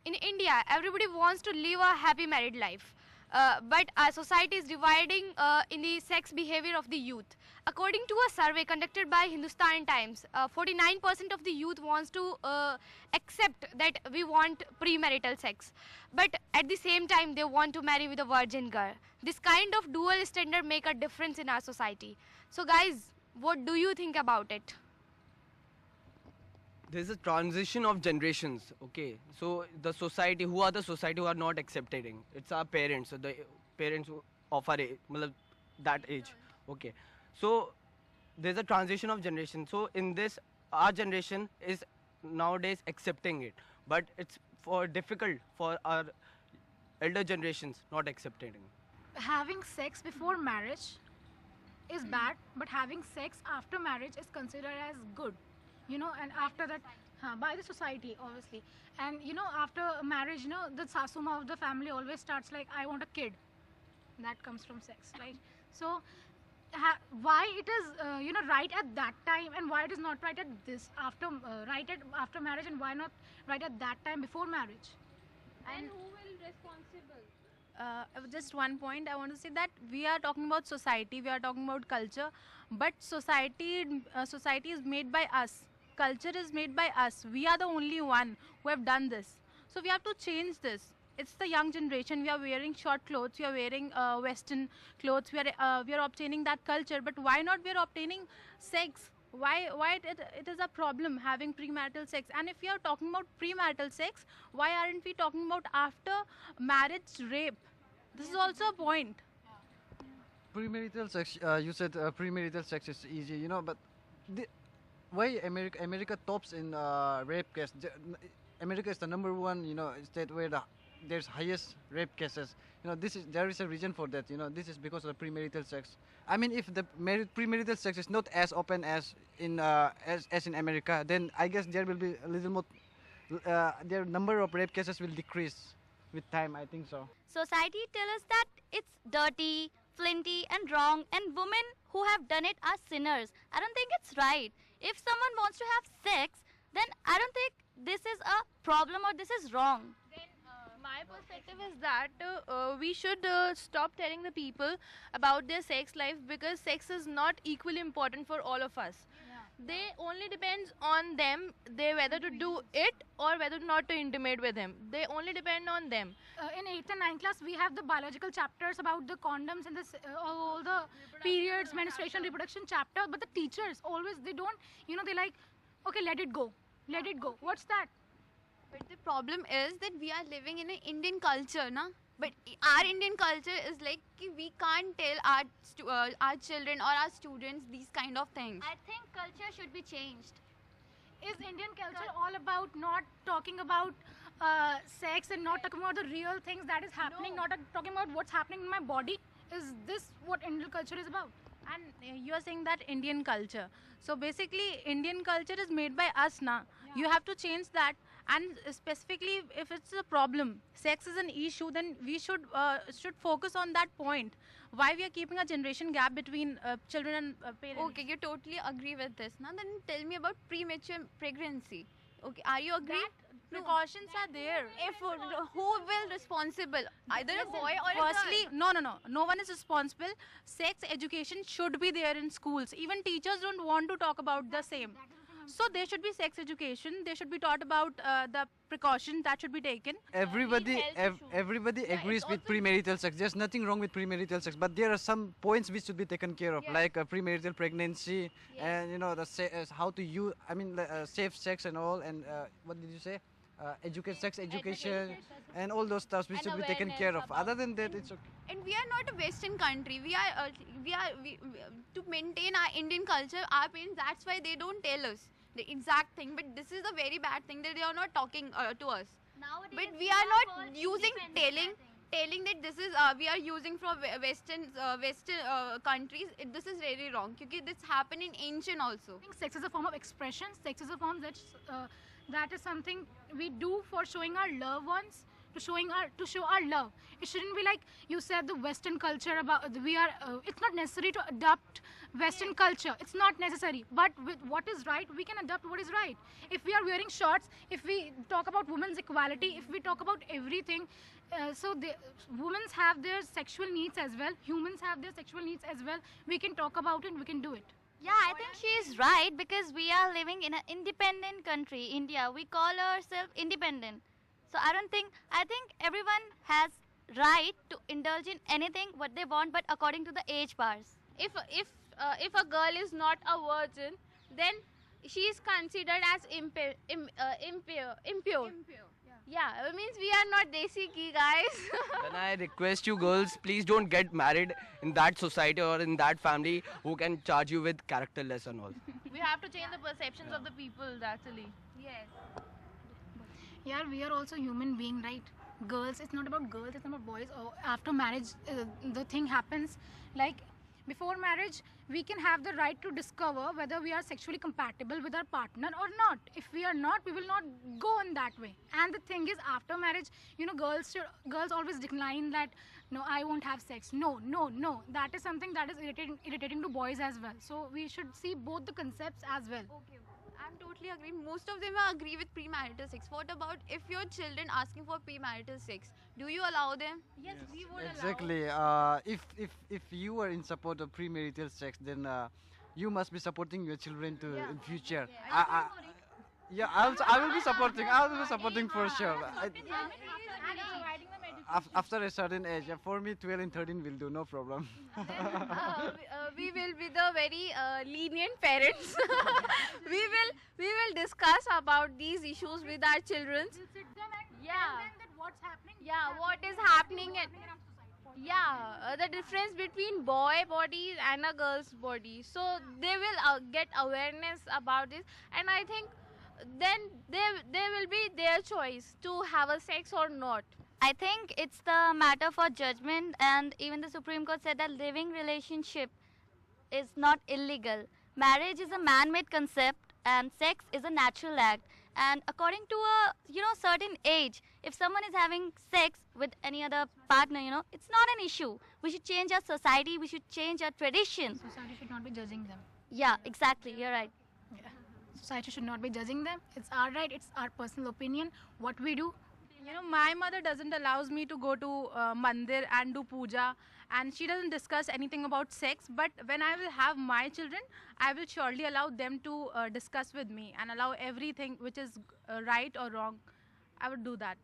in India, everybody wants to live a happy married life. But our society is dividing in the sex behavior of the youth. According to a survey conducted by Hindustan Times, 49% of the youth wants to accept that we want premarital sex. But at the same time, they want to marry with a virgin girl. This kind of dual standard make a difference in our society. So guys, what do you think about it? There's a transition of generations. Okay, so the society, who are the society who are not accepting? It's our parents, so the parents of our age, matlab, that age. Okay, so there's a transition of generation. So in this, our generation is nowadays accepting it, but it's for difficult for our elder generations not accepting it. Having sex before marriage is bad, but having sex after marriage is considered as good. And after that, by the society, obviously. And after marriage, the sasuma of the family always starts like, I want a kid. That comes from sex, right? So, why it is, right at that time, and why it is not right at this, right at after marriage, and why not right at that time before marriage? And who will responsible? Just one point I want to say, that we are talking about society, we are talking about culture, but society is made by us, culture is made by us. We are the only one who have done this, so we have to change this. It's the young generation. We are wearing short clothes, we are wearing western clothes, we are obtaining that culture, but why not we are obtaining sex? Why it is a problem having premarital sex? And if we are talking about premarital sex, why aren't we talking about after marriage rape? This is also a point. Premarital sex, you said premarital sex is easy, but the, why America tops in rape case? America is the number one, state where there's highest rape cases. There is a reason for that. This is because of the premarital sex. I mean, if the premarital sex is not as open as in America, then I guess there will be a little more. Their number of rape cases will decrease with time. I think so. Society tells us that it's dirty, flinty, and wrong, and women who have done it are sinners. I don't think it's right. If someone wants to have sex, then I don't think this is a problem or this is wrong. My perspective is that we should stop telling the people about their sex life, because sex is not equally important for all of us. They only depends on them, they whether to do it or whether not to intimate with him. They only depend on them. In 8th and 9th class, we have the biological chapters about the condoms and all the periods, menstruation, reproduction chapter. But the teachers always, they don't, they like, okay, let it go. What's that? But the problem is that we are living in an Indian culture, na? But our Indian culture is like we can't tell our children or our students these kind of things. I think culture should be changed. Is Indian culture all about not talking about sex and not talking about the real things that is happening, not talking about what's happening in my body? Is this what Indian culture is about? And you are saying that Indian culture. So basically, Indian culture is made by us now. Yeah. You have to change that. And specifically, if it's a problem, sex is an issue, then we should focus on that point. Why we are keeping a generation gap between children and parents? Okay, you totally agree with this. Now then tell me about premature pregnancy. Okay, are you agree? Precautions are there. If who will responsible? Either a boy or a girl? Firstly, no one is responsible. Sex education should be there in schools. Even teachers don't want to talk about the same. So there should be sex education. They should be taught about the precautions that should be taken. Everybody agrees with premarital sex. There's nothing wrong with premarital sex, but there are some points which should be taken care of, like premarital pregnancy, and how to use. I mean, safe sex and all. And what did you say? Sex education, and all those stuff which should be taken care of. Other than that, it's okay. And we are not a Western country. We to maintain our Indian culture. Our parents, that's why they don't tell us the exact thing. But this is a very bad thing that they are not talking to us. Nowadays, but we are not using telling that this is we are using from Western countries. This is really wrong. Because this happened in ancient also. I think sex is a form of expression. Sex is a form that is something we do for showing our loved ones to show our love. It shouldn't be like you said, the Western culture about it's not necessary to adopt Western culture. It's not necessary. But with what is right, we can adopt what is right. If we are wearing shorts, if we talk about women's equality, if we talk about everything, women have their sexual needs as well. Humans have their sexual needs as well. We can talk about it. We can do it. Yeah, I think she is right because we are living in an independent country, India. We call ourselves independent. So I think everyone has right to indulge in anything what they want, but according to the age bars. If a girl is not a virgin, then she is considered as impure. Yeah, it means we are not desi ki, guys. Then I request you girls, please don't get married in that society or in that family who can charge you with characterless and all. We have to change the perceptions of the people, actually. Yes. Yeah, we are also human being, right? Girls, it's not about girls, it's about boys. Or after marriage, the thing happens like before marriage, we can have the right to discover whether we are sexually compatible with our partner or not. If we are not, we will not go in that way. And the thing is, after marriage, girls always decline that, no, I won't have sex. No. That is something that is irritating to boys as well. So we should see both the concepts as well. Okay, I'm totally agree. Most of them agree with premarital sex. What about if your children asking for premarital sex? Do you allow them? Yes, we would Exactly. If you are in support of premarital sex, then you must be supporting your children to in future. I will be supporting. I will be supporting for sure. After a certain age, for me, 12 and 13 will do, no problem. We will be the very lenient parents. we will discuss about these issues with our children. We'll sit them and Yeah. tell them that what's happening. Yeah, what is happening and the difference between boy body and a girl's body. So they will get awareness about this, and I think then they will be their choice to have a sex or not. I think it's the matter for judgment, and even the Supreme Court said that living relationship is not illegal. Marriage is a man-made concept and sex is a natural act. And according to a certain age, if someone is having sex with any other partner, it's not an issue. We should change our society, we should change our tradition. Society should not be judging them. Yeah, exactly, you're right. Yeah. Society should not be judging them. It's our right, it's our personal opinion. What we do, My mother doesn't allows me to go to mandir and do puja, and she doesn't discuss anything about sex. But when I will have my children, I will surely allow them to discuss with me and allow everything which is right or wrong. I would do that.